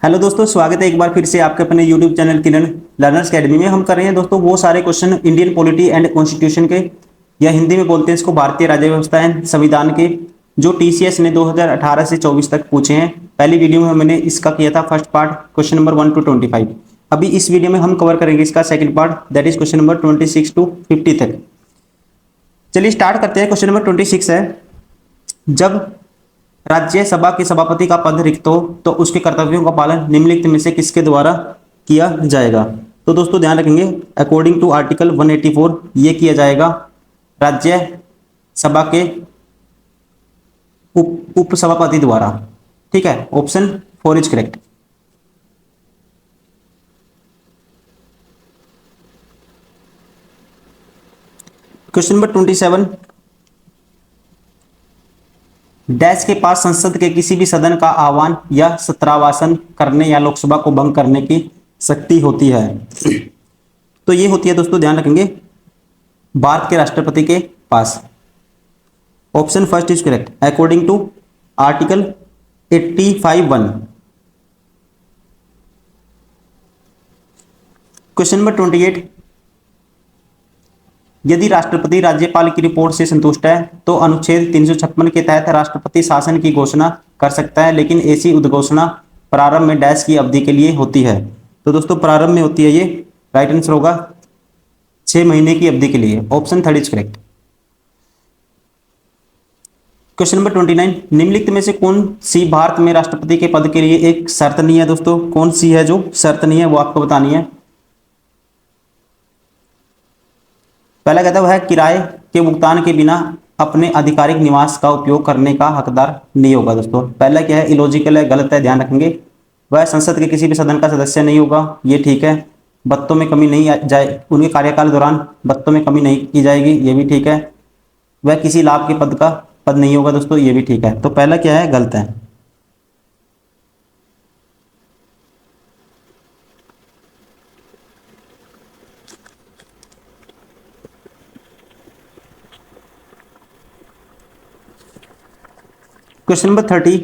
Hello दोस्तों, स्वागत है एक बार फिर से आपके अपने यूट्यूब चैनल किरण लर्नर्स अकेडमी में। हम कर रहे हैं दोस्तों वो सारे question Indian polity and constitution के, या हिंदी में बोलते हैं इसको भारतीय राज्य व्यवस्था एंड संविधान के, जो टीसीएस ने 2018 से 24 तक पूछे हैं। पहली वीडियो में मैंने इसका किया था first part, question number 1 to 25। अभी इस वीडियो में हम कवर करेंगे इसका second part, that is question number 26 to 50 तक। चलिए स्टार्ट करते हैं। क्वेश्चन नंबर 26 है, जब राज्यसभा के सभापति का पद रिक्त हो तो उसके कर्तव्यों का पालन निम्नलिखित में से किसके द्वारा किया जाएगा। तो दोस्तों ध्यान रखेंगे, अकॉर्डिंग टू आर्टिकल 184 ये किया जाएगा राज्यसभा के उपसभापति द्वारा। ठीक है, option 4 is correct. Question number 27, dash के पास संसद के किसी भी सदन का आह्वान या सत्रावासन करने या लोकसभा को भंग करने की शक्ति होती है। तो ये होती है दोस्तों, ध्यान रखेंगे, भारत के राष्ट्रपति के पास। Option first is correct, according to article 85(1). Question number 28, यदि राष्ट्रपति राज्यपाल की रिपोर्ट से संतुष्ट है तो अनुच्छेद 356 के तहत राष्ट्रपति शासन की घोषणा कर सकता है, लेकिन ऐसी उद्घोषणा प्रारंभ में डैश की अवधि के लिए होती है। तो दोस्तों प्रारंभ में होती है, ये राइट आंसर होगा 6 महीने की अवधि के लिए। Option 3 is correct. Question number 29, निम्नलिखित में से कौन सी भारत में राष्ट्रपति के पद के लिए एक शर्त नहीं है। दोस्तों कौन सी है जो शर्त नहीं है, वो आपको बतानी है। पहला कहता है किराए के भुगतान के बिना अपने आधिकारिक निवास का उपयोग करने का हकदार नहीं होगा। दोस्तों पहला क्या है, इलॉजिकल है, गलत है, ध्यान रखेंगे। वह संसद के किसी भी सदन का सदस्य नहीं होगा, ये ठीक है। भत्तों में कमी नहीं जाए, उनके कार्यकाल दौरान भत्तों में कमी नहीं की जाएगी, ये भी ठीक है। वह किसी लाभ के पद नहीं होगा, दोस्तों ये भी ठीक है। तो पहला क्या है, गलत है। क्वेश्चन नंबर 30,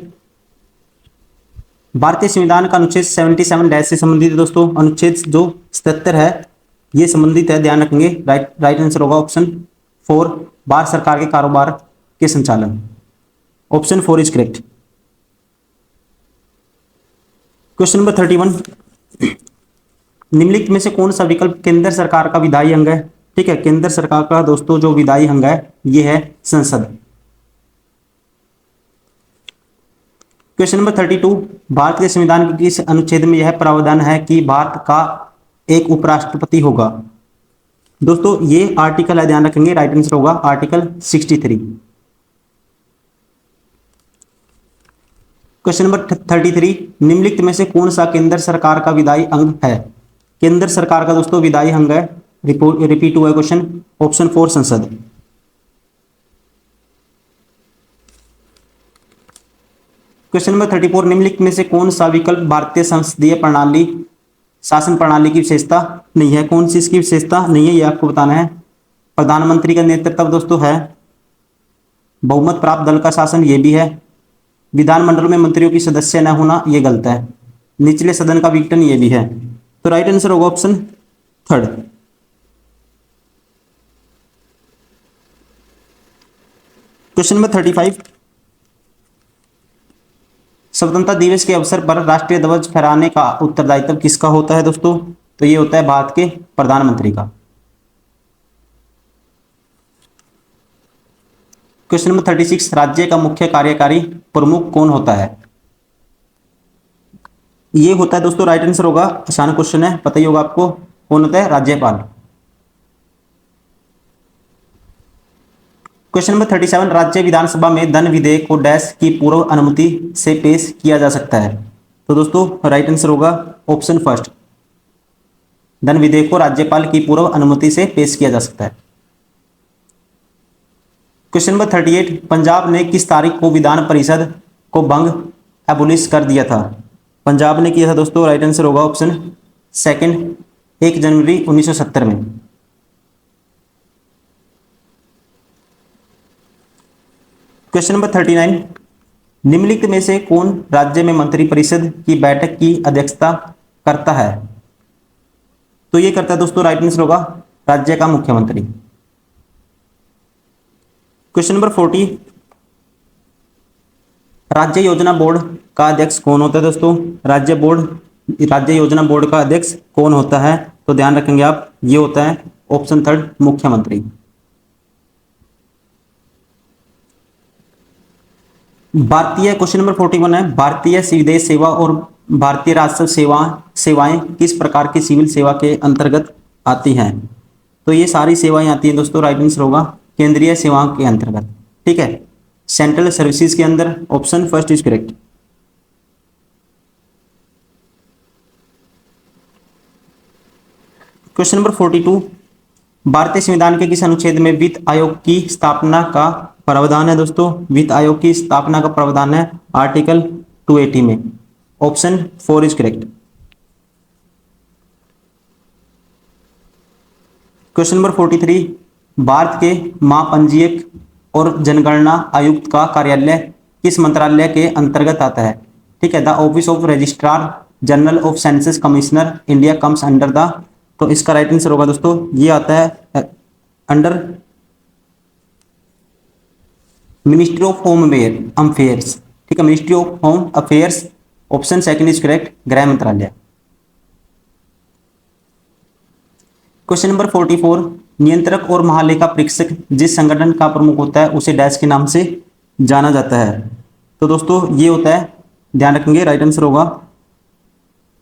भारतीय संविधान का अनुच्छेद 77 डैश से संबंधित है। दोस्तों अनुच्छेद जो 77 है ये संबंधित है, ध्यान रखेंगे। राइट आंसर होगा ऑप्शन 4, भारत सरकार के कारोबार के संचालन। Option 4 is correct. Question number 31, निम्नलिखित में से कौन सा विकल्प केंद्र सरकार का विधायी अंग है। ठीक है, केंद्र सरकार का दोस्तों जो विधायी अंग है ये है संसद। क्वेश्चन नंबर 32, भारत के संविधान के किस अनुच्छेद में यह प्रावधान है कि भारत का एक उपराष्ट्रपति होगा। दोस्तों ये आर्टिकल है, ध्यान रखेंगे। राइट आंसर होगा आर्टिकल 63। क्वेश्चन नंबर 33, निम्नलिखित में से कौन सा केंद्र सरकार का विधायी अंग है। केंद्र सरकार का दोस्तों विधायी अंग है, रिपीट हुआ है क्वेश्चन। ऑप्शन 4 संसद। क्वेश्चन नंबर 34, निम्नलिखित में से कौन सा विकल्प भारतीय संसदीय प्रणाली शासन प्रणाली की विशेषता नहीं है। कौन सी इसकी विशेषता नहीं है, ये आपको बताना है। प्रधानमंत्री का नेतृत्व दोस्तों है, बहुमत प्राप्त दल का शासन ये भी है, विधानमंडल में मंत्रियों की सदस्य न होना ये गलत है, निचले सदन का विघटन ये भी है। तो राइट आंसर होगा ऑप्शन 3। क्वेश्चन नंबर 35, स्वतंत्रता दिवस के अवसर पर राष्ट्रीय ध्वज फहराने का उत्तरदायित्व किसका होता है। दोस्तों तो ये होता है भारत के प्रधानमंत्री का। क्वेश्चन नंबर 36, राज्य का मुख्य कार्यकारी प्रमुख कौन होता है। ये होता है दोस्तों, राइट आंसर होगा, आसान क्वेश्चन है, पता ही होगा आपको, कौन होता है, राज्यपाल। क्वेश्चन नंबर 37, राज्य विधानसभा में धन विधेयक को डैश की पूर्व अनुमति से पेश किया जा सकता है। तो दोस्तों राइट आंसर होगा ऑप्शन फर्स्ट, धन विधेयक को राज्यपाल की पूर्व अनुमति से पेश किया जा सकता है। क्वेश्चन नंबर 38, पंजाब ने किस तारीख को विधान परिषद को भंग एबोलिश कर दिया था। पंजाब ने किया था दोस्तों, राइट आंसर होगा ऑप्शन सेकंड, 1 जनवरी 1970 में। क्वेश्चन नंबर 39, निम्नलिखित में से कौन राज्य में मंत्रिपरिषद की बैठक की अध्यक्षता करता है? तो ये करता है दोस्तों, राइट आंसर होगा राज्य का मुख्यमंत्री। क्वेश्चन नंबर 40, राज्य योजना बोर्ड का अध्यक्ष कौन होता है दोस्तों? राज्य योजना बोर्ड का अध्यक्ष कौन होता है? तो ध्यान रखेंगे आप, ये होता है ऑप्शन थर्ड, मुख्यमंत्री। भारतीय क्वेश्चन नंबर 41 है, भारतीय विदेश सेवा और भारतीय राजस्व सेवाएं किस प्रकार की सिविल सेवा के अंतर्गत आती हैं? तो ये सारी सेवाएं आती हैं दोस्तों, राइट आंसर होगा केंद्रीय सेवाओं के अंतर्गत। ठीक है, सेंट्रल सर्विसेज के अंदर option first is correct. Question number 42, भारतीय संविधान के किस अनुच्छेद में वित्त आयोग की स्थापना का प्रावधान है दोस्तों? वित्त आयोग की स्थापना का प्रावधान है आर्टिकल 280 में। Option 4 is correct. Question number 43, Bharat के महापंजीयक और जनगणना आयुक्त का कार्यालय किस मंत्रालय के अंतर्गत आता है? ठीक है, the office of registrar general of census commissioner India comes under the, तो इसका राइट आंसर होगा दोस्तों, ये आता है under ministry of home affairs. ठीक है, ministry of home affairs, option second is correct, गृह मंत्रालय। क्वेश्चन नंबर 44, नियंत्रक और महालेखा परीक्षक जिस संगठन का प्रमुख होता है उसे डैश के नाम से जाना जाता है? तो दोस्तों ये होता है, ध्यान रखेंगे, राइट आंसर होगा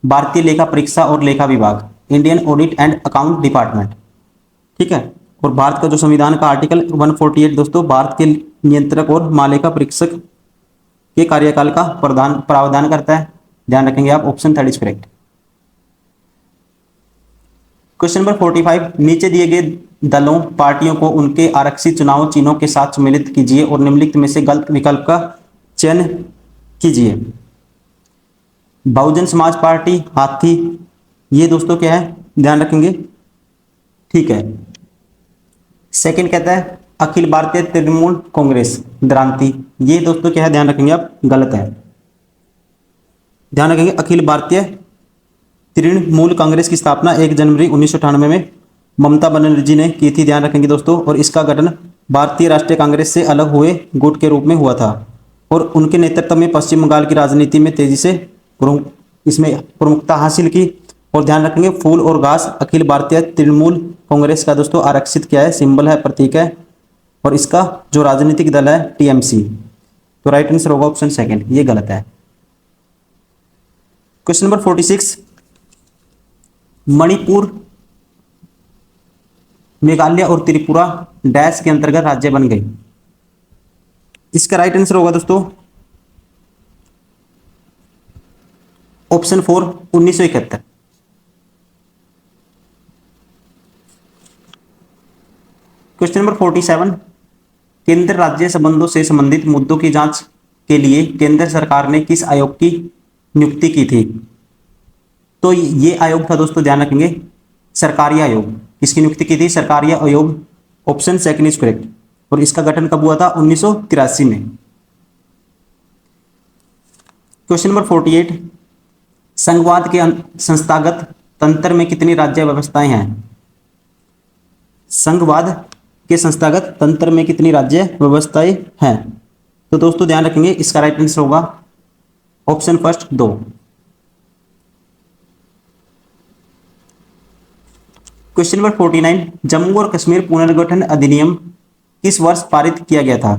भारतीय लेखा परीक्षा और लेखा विभाग, Indian audit and account department. ठीक है, और भारत का जो संविधान का आर्टिकल 148 दोस्तों भारत के नियंत्रक और महालेखा परीक्षक के कार्यकाल का प्रावधान करता है। ध्यान रखेंगे आप, option third is correct. Question number 45, नीचे दिए गए दलों पार्टियों को उनके आरक्षित चुनाव चिन्हों के साथ सम्मिलित कीजिए और निम्नलिखित में से गलत विकल्प का चयन कीजिए। बहुजन समाज पार्टी, हाथी, ये दोस्तों क्या है, ध्यान रखेंगे। ठीक है, सेकंड कहता है अखिल भारतीय तृणमूल कांग्रेस, द्रांति, ये दोस्तों क्या है, ध्यान रखेंगे आप, गलत है। ध्यान रखेंगे, अखिल भारतीय तृणमूल कांग्रेस की स्थापना 1 जनवरी 1998 में ममता बनर्जी ने की थी। ध्यान रखेंगे दोस्तों, और इसका गठन भारतीय राष्ट्रीय कांग्रेस से अलग हुए गुट के रूप में हुआ था और उनके नेतृत्व में पश्चिम बंगाल की राजनीति में तेजी से इसमें प्रमुखता हासिल की। और ध्यान रखेंगे, फूल और घास अखिल भारतीय तृणमूल कांग्रेस का दोस्तों आरक्षित क्या है, सिंबल है, प्रतीक है, और इसका जो राजनीतिक दल है टीएमसी। तो राइट आंसर होगा ऑप्शन सेकंड, ये गलत है। क्वेश्चन नंबर 46, मणिपुर, मेघालय और त्रिपुरा डैश के अंतर्गत राज्य बन गई। इसका राइट आंसर होगा दोस्तों ऑप्शन 4, 1971। क्वेश्चन नंबर 47, केंद्र राज्य संबंधों से संबंधित मुद्दों की जांच के लिए केंद्र सरकार ने किस आयोग की नियुक्ति की थी? तो ये आयोग था दोस्तों, ध्यान रखेंगे, सरकारी आयोग। किसकी नियुक्ति की थी? सरकारी आयोग, ऑप्शन सेकंड इज करेक्ट। और इसका गठन कब हुआ था? 1983 में। क्वेश्चन नंबर 48, संघवाद के संस्थागत तंत्र में कितनी राज्य व्यवस्थाएं हैं? संघवाद के संस्थागत तंत्र में कितनी राज्य व्यवस्थाएं हैं? तो दोस्तों ध्यान रखेंगे, इसका राइट आंसर होगा option first 2। Question number 49, Jammu और कश्मीर पुनर्गठन अधिनियम किस वर्ष पारित किया गया था?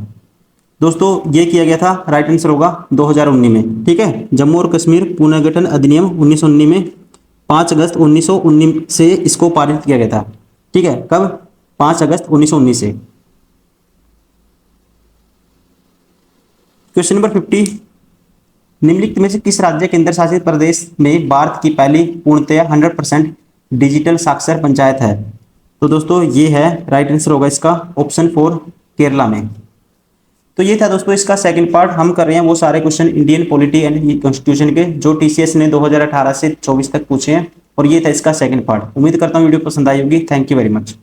दोस्तों ये किया गया था, राइट आंसर होगा 2019 में। ठीक है, जम्मू और कश्मीर पुनर्गठन अधिनियम 1919 में 5 अगस्त 1919 से इसको पारित किया गया था। ठीक है, कब? 5 अगस्त 1919 से। क्वेश्चन नंबर 50, निम्नलिखित में से किस राज्य केंद्र शासित प्रदेश में भारत की पहली पूर्णतया 100% डिजिटल साक्षर पंचायत है? तो दोस्तों ये है, राइट आंसर होगा इसका ऑप्शन 4, केरला में। तो ये था दोस्तों इसका सेकंड पार्ट। हम कर रहे हैं वो सारे question Indian polity and constitution के जो टीसीएस ने 2018 से 24 तक पूछे हैं, और ये था इसका सेकंड पार्ट। उम्मीद करता हूँ वीडियो पसंद आई होगी। Thank you very much.